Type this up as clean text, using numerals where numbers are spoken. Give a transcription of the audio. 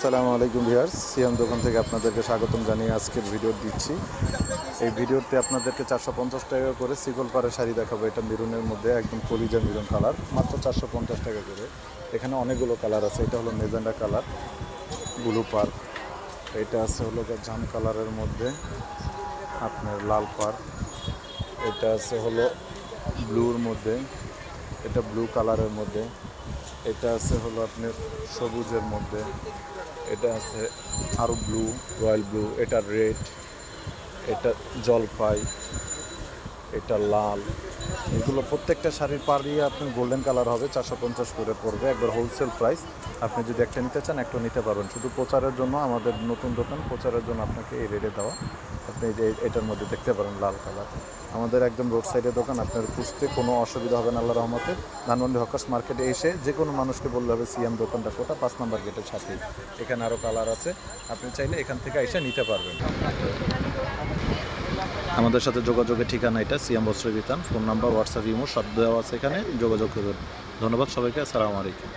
আসসালামু আলাইকুম ভিউয়ার্স, সিয়াম দোকান থেকে আপনাদেরকে স্বাগতম জানিয়ে আজকের ভিডিও দিচ্ছি। এই ভিডিওতে আপনাদেরকে 450 টাকা করে সিকল পাড়ের শাড়ি দেখাবো। এটা মেরুনের মধ্যে একদম কলিজা মেরুন কালার, মাত্র 450 টাকা করে। এখানে অনেকগুলো কালার আছে। এটা হলো মেজেন্ডা কালার, ব্লু পার, এটা আছে হলো জাম কালারের মধ্যে আপনার লাল পার, এটা আছে হলো ব্লুর মধ্যে, এটা ব্লু কালারের মধ্যে, এটা আছে হলো আপনার সবুজের মধ্যে, এটা আছে আরও ব্লু, রয়্যাল ব্লু, এটা রেড, এটা জলপাই, এটা লাল। এগুলো প্রত্যেকটা শাড়ির পাড়িয়ে আপনার গোল্ডেন কালার হবে। 450 করে পড়বে, একবার হোলসেল প্রাইস। আপনি যদি একটা নিতে চান একটা নিতে পারবেন। শুধু প্রচারের জন্য আমাদের নতুন দোকান, প্রচারের জন্য আপনাকে এই রেটে দেওয়া। আপনি এটার মধ্যে দেখতে পারেন লাল কালার। আমাদের একদম রোড সাইডের দোকান, আপনার খুঁজতে কোনো অসুবিধা হবে না আল্লাহ রহমতে। ধানমন্ডি হকার্স মার্কেটে এসে যে কোনো মানুষকে বললে হবে সিএম দোকানটা কোটা, 5 নম্বর গেটের সাথেই। এখানে আরও কালার আছে, আপনি চাইলে এখান থেকে এসে নিতে পারবেন। আমাদের সাথে যোগাযোগের ঠিকানা এটা সিএম বস্ত্র বিতান। ফোন নাম্বার, হোয়াটসঅ্যাপ, ইমো সব দেওয়া আছে, এখানে যোগাযোগ করবেন। ধন্যবাদ সবাইকে, আসসালামু আলাইকুম।